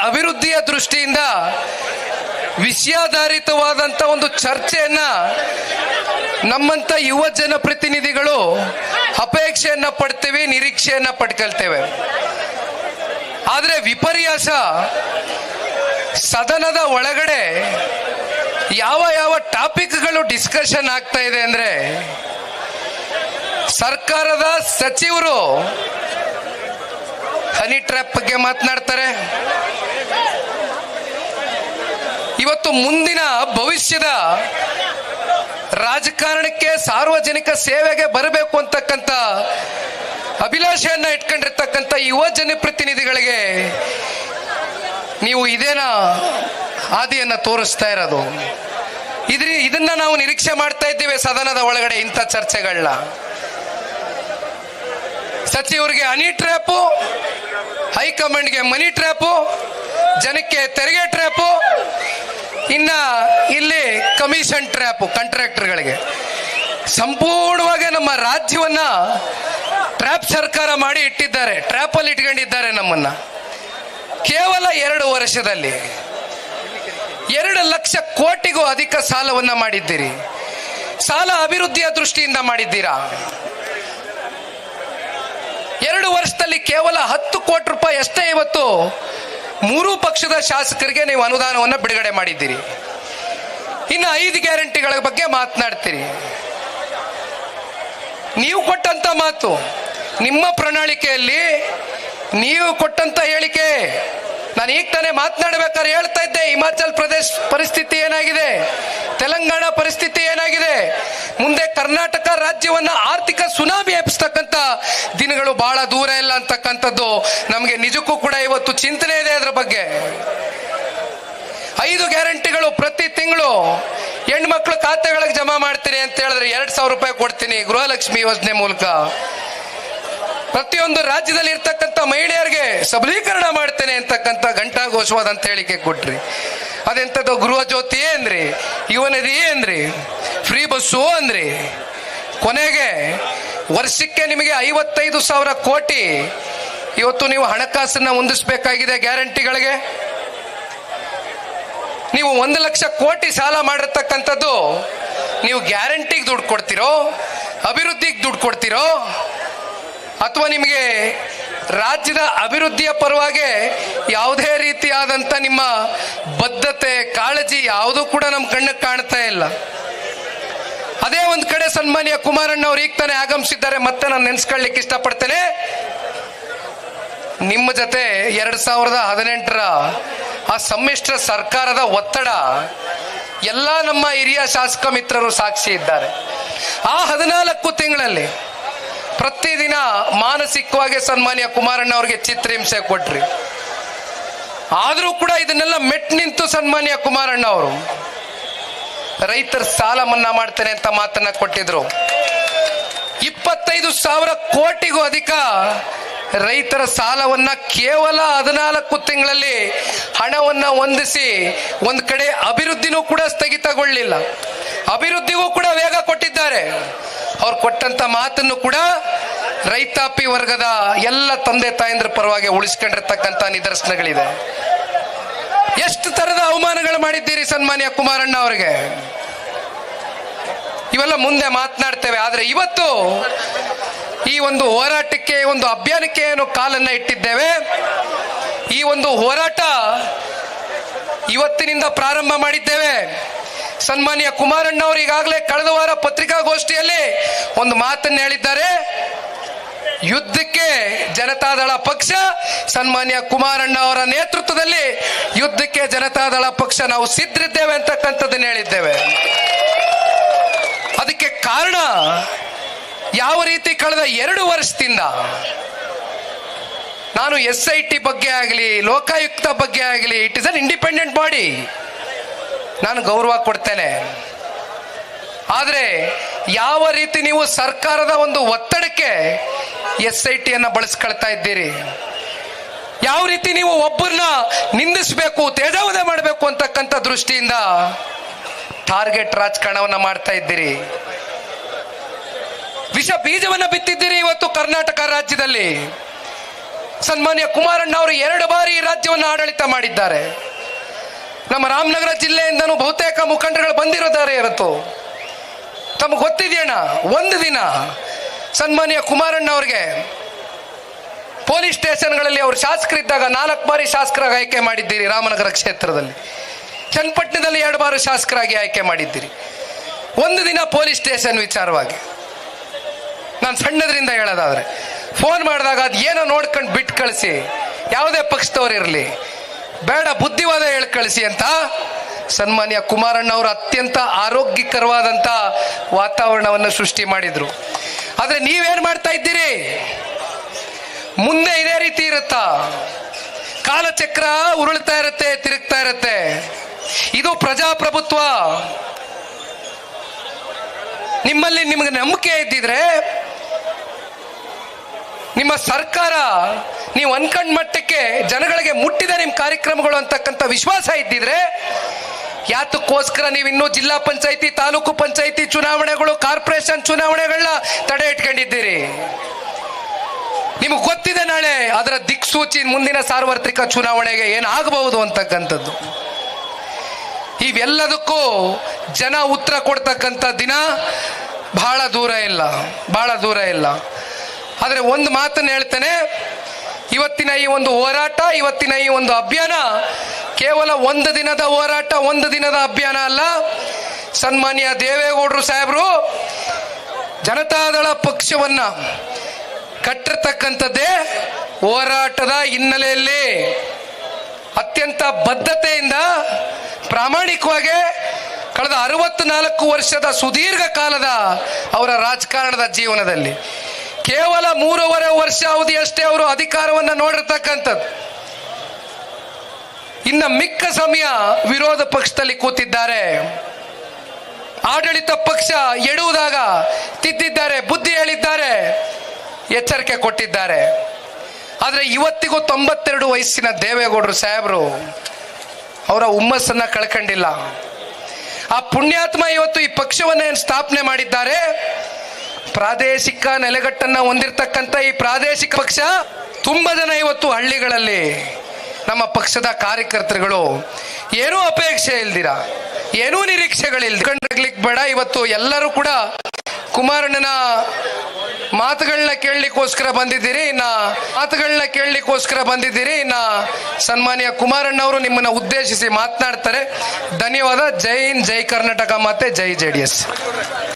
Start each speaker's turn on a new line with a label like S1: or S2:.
S1: ಅಭಿವೃದ್ಧಿಯ ದೃಷ್ಟಿಯಿಂದ ವಿಷಯಾಧಾರಿತವಾದಂಥ ಒಂದು ಚರ್ಚೆಯನ್ನ ನಮ್ಮಂತ ಯುವ ಜನಪ್ರತಿನಿಧಿಗಳು ಅಪೇಕ್ಷೆಯನ್ನ ಪಡ್ತೇವೆ, ನಿರೀಕ್ಷೆಯನ್ನ ಪಡ್ಕೊಳ್ತೇವೆ. ಆದರೆ ವಿಪರ್ಯಾಸ, ಸದನದ ಒಳಗಡೆ ಯಾವ ಯಾವ ಟಾಪಿಕ್ಗಳು ಡಿಸ್ಕಷನ್ ಆಗ್ತಾ ಇದೆ ಅಂದ್ರೆ, ಸರ್ಕಾರದ ಸಚಿವರು ಹನಿ ಟ್ರ್ಯಾಪ್ ಬಗ್ಗೆ ಮಾತನಾಡ್ತಾರೆ. ಇವತ್ತು ಮುಂದಿನ ಭವಿಷ್ಯದ ರಾಜಕಾರಣಕ್ಕೆ, ಸಾರ್ವಜನಿಕ ಸೇವೆಗೆ ಬರಬೇಕು ಅಂತಕ್ಕಂಥ ಅಭಿಲಾಷೆಯನ್ನ ಇಟ್ಕೊಂಡಿರ್ತಕ್ಕಂಥ ಯುವ ಜನಪ್ರತಿನಿಧಿಗಳಿಗೆ ನೀವು ಇದೇನಾ ಹಾದಿಯನ್ನ ತೋರಿಸ್ತಾ ಇರೋದು? ಇದನ್ನ ನಾವು ನಿರೀಕ್ಷೆ ಮಾಡ್ತಾ ಇದ್ದೇವೆ ಸದನದ ಒಳಗಡೆ ಇಂಥ ಚರ್ಚೆಗಳನ್ನ. ಸಚಿವರಿಗೆ ಹನಿ ಟ್ರ್ಯಾಪು, ಹೈಕಮಾಂಡ್ಗೆ ಮನಿ ಟ್ರ್ಯಾಪು, ಜನಕ್ಕೆ ತೆರಿಗೆ ಟ್ರ್ಯಾಪು, ಇನ್ನ ಇಲ್ಲಿ ಕಮಿಷನ್ ಟ್ರ್ಯಾಪು ಕಾಂಟ್ರಾಕ್ಟರ್ಗಳಿಗೆ. ಸಂಪೂರ್ಣವಾಗಿ ನಮ್ಮ ರಾಜ್ಯವನ್ನ ಟ್ರ್ಯಾಪ್ ಸರ್ಕಾರ ಮಾಡಿ ಇಟ್ಟಿದ್ದಾರೆ, ಟ್ರ್ಯಾಪ್ ಅಲ್ಲಿ ಇಟ್ಕೊಂಡಿದ್ದಾರೆ ನಮ್ಮನ್ನ. ಕೇವಲ 2 ವರ್ಷದಲ್ಲಿ 2 ಲಕ್ಷ ಕೋಟಿಗೂ ಅಧಿಕ ಸಾಲವನ್ನ ಮಾಡಿದ್ದೀರಿ. ಸಾಲ ಅಭಿವೃದ್ಧಿಯ ದೃಷ್ಟಿಯಿಂದ ಮಾಡಿದ್ದೀರಾ? 2 ವರ್ಷದಲ್ಲಿ ಕೇವಲ 10 ಕೋಟಿ ರೂಪಾಯಿ ಅಷ್ಟೇ ಇವತ್ತು 3 ಪಕ್ಷದ ಶಾಸಕರಿಗೆ ನೀವು ಅನುದಾನವನ್ನು ಬಿಡುಗಡೆ ಮಾಡಿದ್ದೀರಿ. ಇನ್ನು 5 ಗ್ಯಾರಂಟಿಗಳ ಬಗ್ಗೆ ಮಾತನಾಡ್ತೀರಿ. ನೀವು ಕೊಟ್ಟಂತ ಮಾತು, ನಿಮ್ಮ ಪ್ರಣಾಳಿಕೆಯಲ್ಲಿ ನೀವು ಕೊಟ್ಟಂತ ಹೇಳಿಕೆ, ನಾನು ಈಗ ತಾನೇ ಮಾತನಾಡಬೇಕಾದ್ರೆ ಹೇಳ್ತಾ ಇದ್ದೆ, ಹಿಮಾಚಲ್ ಪ್ರದೇಶ ಪರಿಸ್ಥಿತಿ ಏನಾಗಿದೆ, ತೆಲಂಗಾಣ ಪರಿಸ್ಥಿತಿ ಏನಾಗಿದೆ, ಮುಂದೆ ಕರ್ನಾಟಕ ರಾಜ್ಯವನ್ನ ಆರ್ಥಿಕ ಸುನಾಮಿ ಎಬ್ಬಿಸ್ತಕ್ಕಂಥ ದಿನಗಳು ಬಹಳ ದೂರ ಇಲ್ಲ ಅಂತಕ್ಕಂಥದ್ದು ನಮಗೆ ನಿಜಕ್ಕೂ ಕೂಡ ಇವತ್ತು ಚಿಂತನೆ ಇದೆ ಅದರ ಬಗ್ಗೆ. 5 ಗ್ಯಾರಂಟಿಗಳು ಪ್ರತಿ ತಿಂಗಳು ಹೆಣ್ಮಕ್ಳು ಖಾತೆಗಳಿಗೆ ಜಮಾ ಮಾಡ್ತೀನಿ ಅಂತ ಹೇಳಿದ್ರೆ 2,000 ರೂಪಾಯಿ ಕೊಡ್ತೀನಿ ಗೃಹಲಕ್ಷ್ಮಿ ಯೋಜನೆ ಮೂಲಕ. ಪ್ರತಿಯೊಂದು ರಾಜ್ಯದಲ್ಲಿ ಇರ್ತಕ್ಕಂಥ ಮಹಿಳೆಯರಿಗೆ ಸಬಲೀಕರಣ ಮಾಡ್ತೇನೆ ಅಂತಕ್ಕಂಥ ಘಂಟಾಘೋಷವಾದಂತ ಹೇಳಿಕೆ ಕೊಟ್ರಿ. ಅದೆಂಥದ್ದು ಗೃಹ ಜ್ಯೋತಿ ಅಂದ್ರಿ, ಯುವನಿಧಿ ಅಂದ್ರಿ, ಫ್ರೀ ಬಸ್ಸು ಅಂದ್ರಿ. ಕೊನೆಗೆ ವರ್ಷಕ್ಕೆ ನಿಮಗೆ 55,000 ಕೋಟಿ ಇವತ್ತು ನೀವು ಹಣಕಾಸನ್ನ ಹೊಂದಿಸಬೇಕಾಗಿದೆ ಗ್ಯಾರಂಟಿಗಳಿಗೆ. ನೀವು 1 ಲಕ್ಷ ಕೋಟಿ ಸಾಲ ಮಾಡಿರ್ತಕ್ಕಂಥದ್ದು ನೀವು ಗ್ಯಾರಂಟಿಗೆ ದುಡ್ಡು ಕೊಡ್ತಿರೋ, ಅಭಿವೃದ್ಧಿಗೆ ದುಡ್ಡು ಕೊಡ್ತಿರೋ, ಅಥವಾ ನಿಮಗೆ ರಾಜ್ಯದ ಅಭಿವೃದ್ಧಿಯ ಪರವಾಗಿ ಯಾವುದೇ ರೀತಿಯಾದಂಥ ನಿಮ್ಮ ಬದ್ಧತೆ, ಕಾಳಜಿ ಯಾವುದೂ ಕೂಡ ನಮ್ಮ ಕಣ್ಣಿಗೆ ಕಾಣ್ತಾ ಇಲ್ಲ. ಅದೇ ಒಂದು ಕಡೆ ಸನ್ಮಾನ್ಯ ಕುಮಾರಣ್ಣ ಅವರು ಈಗ ತಾನೇ ಆಗಮಿಸಿದ್ದಾರೆ. ಮತ್ತೆ ನಾನು ನೆನೆಸ್ಕೊಳ್ಳಿಕ್ಕೆ ಇಷ್ಟಪಡ್ತೇನೆ, ನಿಮ್ಮ ಜೊತೆ 2018ರ ಆ ಸಮ್ಮಿಶ್ರ ಸರ್ಕಾರದ ಒತ್ತಡ ಎಲ್ಲ ನಮ್ಮ ಹಿರಿಯ ಶಾಸಕ ಮಿತ್ರರು ಸಾಕ್ಷಿ ಇದ್ದಾರೆ. ಆ 14 ತಿಂಗಳಲ್ಲಿ ಪ್ರತಿದಿನ ಮಾನಸಿಕವಾಗಿ ಸನ್ಮಾನ್ಯ ಕುಮಾರಣ್ಣ ಅವರಿಗೆ ಚಿತ್ರಹಿಂಸೆ ಕೊಟ್ರಿ. ಆದರೂ ಕೂಡ ಇದನ್ನೆಲ್ಲ ಮೆಟ್ ನಿಂತು ಸನ್ಮಾನ್ಯ ಕುಮಾರಣ್ಣ ಅವರು ರೈತರ ಸಾಲ ಮನ್ನಾ ಮಾಡ್ತೇನೆ ಅಂತ ಮಾತನ್ನ ಕೊಟ್ಟಿದ್ರು. 25,000 ಕೋಟಿಗೂ ಅಧಿಕ ರೈತರ ಸಾಲವನ್ನ ಕೇವಲ 14 ತಿಂಗಳಲ್ಲಿ ಹಣವನ್ನ ಹೊಂದಿಸಿ ಒಂದ್ ಕಡೆ ಅಭಿವೃದ್ಧಿನೂ ಕೂಡ ಸ್ಥಗಿತಗೊಳ್ಳಿಲ್ಲ, ಅಭಿವೃದ್ಧಿಗೂ ಕೂಡ ವೇಗ ಕೊಟ್ಟಿದ್ದಾರೆ. ಅವ್ರು ಕೊಟ್ಟಂತ ಮಾತನ್ನು ಕೂಡ ರೈತಾಪಿ ವರ್ಗದ ಎಲ್ಲ ತಂದೆ ತಾಯಂದ್ರ ಪರವಾಗಿ ಉಳಿಸ್ಕೊಂಡಿರ್ತಕ್ಕಂಥ ನಿದರ್ಶನಗಳಿದೆ. ಎಷ್ಟು ತರದ ಅವಮಾನಗಳು ಮಾಡಿದ್ದೀರಿ ಸನ್ಮಾನ್ಯ ಕುಮಾರಣ್ಣ ಅವರಿಗೆ, ಇವೆಲ್ಲ ಮುಂದೆ ಮಾತನಾಡ್ತೇವೆ. ಆದ್ರೆ ಇವತ್ತು ಈ ಒಂದು ಹೋರಾಟಕ್ಕೆ, ಒಂದು ಅಭಿಯಾನಕ್ಕೆ ಏನು ಕಾಲನ್ನ ಇಟ್ಟಿದ್ದೇವೆ, ಈ ಒಂದು ಹೋರಾಟ ಇವತ್ತಿನಿಂದ ಪ್ರಾರಂಭ ಮಾಡಿದ್ದೇವೆ. ಸನ್ಮಾನ್ಯ ಕುಮಾರಣ್ಣ ಅವರು ಈಗಾಗಲೇ ಕಳೆದ ವಾರ ಪತ್ರಿಕಾಗೋಷ್ಠಿಯಲ್ಲಿ ಒಂದು ಮಾತನ್ನು ಹೇಳಿದ್ದಾರೆ. ಯುದ್ಧಕ್ಕೆ ಜನತಾದಳ ಪಕ್ಷ, ಸನ್ಮಾನ್ಯ ಕುಮಾರಣ್ಣ ಅವರ ನೇತೃತ್ವದಲ್ಲಿ ಯುದ್ಧಕ್ಕೆ ಜನತಾದಳ ಪಕ್ಷ ನಾವು ಸಿದ್ಧರಿದ್ದೇವೆ ಅಂತಕ್ಕಂಥದ್ದನ್ನು ಹೇಳಿದ್ದೇವೆ. ಅದಕ್ಕೆ ಕಾರಣ ಯಾವ ರೀತಿ ಕಳೆದ 2 ವರ್ಷದಿಂದ ನಾನು SIT ಬಗ್ಗೆ ಆಗಲಿ, ಲೋಕಾಯುಕ್ತ ಬಗ್ಗೆ ಆಗಲಿ, it is an independent body, ನಾನು ಗೌರವ ಕೊಡ್ತೇನೆ. ಆದರೆ ಯಾವ ರೀತಿ ನೀವು ಸರ್ಕಾರದ ಒಂದು ಒತ್ತಡಕ್ಕೆ SIT ಬಳಸ್ಕೊಳ್ತಾ ಇದ್ದೀರಿ, ಯಾವ ರೀತಿ ನೀವು ಒಬ್ಬರನ್ನ ನಿಂದಿಸಬೇಕು, ತೇಜಾವಧೆ ಮಾಡಬೇಕು ಅಂತಕ್ಕಂಥ ದೃಷ್ಟಿಯಿಂದ ಟಾರ್ಗೆಟ್ ರಾಜಕಾರಣವನ್ನ ಮಾಡ್ತಾ ಇದ್ದೀರಿ. ವಿಷ ಬೀಜವನ್ನ ಬಿತ್ತಿದ್ದೀರಿ ಇವತ್ತು ಕರ್ನಾಟಕ ರಾಜ್ಯದಲ್ಲಿ. ಸನ್ಮಾನ್ಯ ಕುಮಾರಣ್ಣ ಅವರು 2 ಬಾರಿ ಈ ರಾಜ್ಯವನ್ನು ಆಡಳಿತ ಮಾಡಿದ್ದಾರೆ. ನಮ್ಮ ರಾಮನಗರ ಜಿಲ್ಲೆಯಿಂದನೂ ಬಹುತೇಕ ಮುಖಂಡರುಗಳು ಬಂದಿರೋದಾರೆ ಇವತ್ತು. ತಮಗೆ ಗೊತ್ತಿದೆಯಣ್ಣ, ಒಂದು ದಿನ ಸನ್ಮಾನ್ಯ ಕುಮಾರಣ್ಣ ಅವರಿಗೆ ಪೊಲೀಸ್ ಸ್ಟೇಷನ್ಗಳಲ್ಲಿ ಅವರು ಶಾಸಕರಿದ್ದಾಗ 4 ಬಾರಿ ಶಾಸಕರಾಗಿ ಆಯ್ಕೆ ಮಾಡಿದ್ದೀರಿ. ರಾಮನಗರ ಕ್ಷೇತ್ರದಲ್ಲಿ ಚನ್ನಪಟ್ಟಣದಲ್ಲಿ 2 ಬಾರಿ ಶಾಸಕರಾಗಿ ಆಯ್ಕೆ ಮಾಡಿದ್ದೀರಿ. ಒಂದು ದಿನ ಪೊಲೀಸ್ ಸ್ಟೇಷನ್ ವಿಚಾರವಾಗಿ ನಾನು ಸಣ್ಣದ್ರಿಂದ ಹೇಳೋದಾದ್ರೆ ಫೋನ್ ಮಾಡಿದಾಗ ಅದು ಏನೋ ನೋಡ್ಕೊಂಡು ಬಿಟ್ಟು ಕಳಿಸಿ, ಯಾವುದೇ ಪಕ್ಷದವ್ರು ಇರಲಿ ಬೇಡ ಬುದ್ಧಿವಾದ ಹೇಳಿ ಕಳಿಸಿ ಅಂತ ಸನ್ಮಾನ್ಯ ಕುಮಾರಣ್ಣ ಅವರು ಅತ್ಯಂತ ಆರೋಗ್ಯಕರವಾದಂಥ ವಾತಾವರಣವನ್ನು ಸೃಷ್ಟಿ ಮಾಡಿದ್ರು. ಆದರೆ ನೀವೇನು ಮಾಡ್ತಾ ಇದ್ದೀರಿ? ಮುಂದೆ ಇದೇ ರೀತಿ ಇರುತ್ತಾ? ಕಾಲಚಕ್ರ ಉರುಳ್ತಾ ಇರುತ್ತೆ, ತಿರುಗ್ತಾ ಇರುತ್ತೆ. ಇದು ಪ್ರಜಾಪ್ರಭುತ್ವ. ನಿಮ್ಮಲ್ಲಿ ನಿಮಗೆ ನಂಬಿಕೆ ಇದ್ದಿದ್ರೆ, ನಿಮ್ಮ ಸರ್ಕಾರ ನೀವು ಅನ್ಕೊಂಡ ಮಟ್ಟಕ್ಕೆ ಜನಗಳಿಗೆ ಮುಟ್ಟಿದ ನಿಮ್ಮ ಕಾರ್ಯಕ್ರಮಗಳು ಅಂತಕ್ಕಂಥ ವಿಶ್ವಾಸ ಇದ್ದಿದ್ರೆ, ಯಾತಕ್ಕೋಸ್ಕರ ನೀವು ಇನ್ನೂ ಜಿಲ್ಲಾ ಪಂಚಾಯಿತಿ, ತಾಲೂಕು ಪಂಚಾಯಿತಿ ಚುನಾವಣೆಗಳು, ಕಾರ್ಪೊರೇಷನ್ ಚುನಾವಣೆಗಳನ್ನ ತಡೆ ಇಟ್ಕೊಂಡಿದ್ದೀರಿ? ನಿಮಗೆ ಗೊತ್ತಿದೆ ನಾಳೆ ಅದರ ದಿಕ್ಸೂಚಿ ಮುಂದಿನ ಸಾರ್ವತ್ರಿಕ ಚುನಾವಣೆಗೆ ಏನಾಗಬಹುದು ಅಂತಕ್ಕಂಥದ್ದು. ಇವೆಲ್ಲದಕ್ಕೂ ಜನ ಉತ್ತರ ಕೊಡ್ತಕ್ಕಂಥ ದಿನ ಬಹಳ ದೂರ ಇಲ್ಲ, ಬಹಳ ದೂರ ಇಲ್ಲ. ಆದರೆ ಒಂದು ಮಾತನ್ನು ಹೇಳ್ತೇನೆ, ಇವತ್ತಿನ ಈ ಒಂದು ಹೋರಾಟ, ಇವತ್ತಿನ ಈ ಒಂದು ಅಭಿಯಾನ ಕೇವಲ ಒಂದು ದಿನದ ಹೋರಾಟ, ಒಂದು ದಿನದ ಅಭಿಯಾನ ಅಲ್ಲ. ಸನ್ಮಾನ್ಯ ದೇವೇಗೌಡರು ಸಾಹೇಬರು ಜನತಾದಳ ಪಕ್ಷವನ್ನ ಕಟ್ಟಿರ್ತಕ್ಕಂಥದ್ದೇ ಹೋರಾಟದ ಹಿನ್ನೆಲೆಯಲ್ಲಿ ಅತ್ಯಂತ ಬದ್ಧತೆಯಿಂದ ಪ್ರಾಮಾಣಿಕವಾಗಿ ಕಳೆದ 64 ವರ್ಷದ ಸುದೀರ್ಘ ಕಾಲದ ಅವರ ರಾಜಕಾರಣದ ಜೀವನದಲ್ಲಿ ಕೇವಲ 3.5 ವರ್ಷ ಅವಧಿಯಷ್ಟೇ ಅವರು ಅಧಿಕಾರವನ್ನು ನೋಡಿರ್ತಕ್ಕಂಥದ್ದು. ಇನ್ನು ಮಿಕ್ಕ ಸಮಯ ವಿರೋಧ ಪಕ್ಷದಲ್ಲಿ ಕೂತಿದ್ದಾರೆ. ಆಡಳಿತ ಪಕ್ಷ ಎಡುವುದಾಗ ತಿದ್ದಿದ್ದಾರೆ, ಬುದ್ಧಿ ಹೇಳಿದ್ದಾರೆ, ಎಚ್ಚರಿಕೆ ಕೊಟ್ಟಿದ್ದಾರೆ. ಆದರೆ ಇವತ್ತಿಗೂ 92 ವಯಸ್ಸಿನ ದೇವೇಗೌಡರು ಸಾಹೇಬರು ಅವರ ಹುಮ್ಮಸ್ಸನ್ನ ಕಳ್ಕೊಂಡಿಲ್ಲ. ಆ ಪುಣ್ಯಾತ್ಮ ಇವತ್ತು ಈ ಪಕ್ಷವನ್ನ ಏನು ಸ್ಥಾಪನೆ ಮಾಡಿದ್ದಾರೆ, ಪ್ರಾದೇಶಿಕ ನೆಲೆಗಟ್ಟನ್ನ ಹೊಂದಿರತಕ್ಕಂಥ ಈ ಪ್ರಾದೇಶಿಕ ಪಕ್ಷ ತುಂಬಾ ಜನ ಇವತ್ತು ಹಳ್ಳಿಗಳಲ್ಲಿ ನಮ್ಮ ಪಕ್ಷದ ಕಾರ್ಯಕರ್ತರುಗಳು ಏನೂ ಅಪೇಕ್ಷೆ ಇಲ್ದಿರ, ಏನೂ ನಿರೀಕ್ಷೆಗಳಿಲ್ದಿರ್ಲಿಕ್ಕೆ ಬೇಡ. ಇವತ್ತು ಎಲ್ಲರೂ ಕೂಡ ಕುಮಾರಣ್ಣನ ಮಾತುಗಳನ್ನ ಕೇಳಲಿಕ್ಕೋಸ್ಕರ ಬಂದಿದ್ದೀರಿ. ಇನ್ನ ಸನ್ಮಾನ್ಯ ಕುಮಾರಣ್ಣ ಅವರು ನಿಮ್ಮನ್ನ ಉದ್ದೇಶಿಸಿ ಮಾತನಾಡ್ತಾರೆ. ಧನ್ಯವಾದ. ಜೈ ಹಿಂದ್, ಜೈ ಕರ್ನಾಟಕ, ಮತ್ತೆ ಜೈ JDS.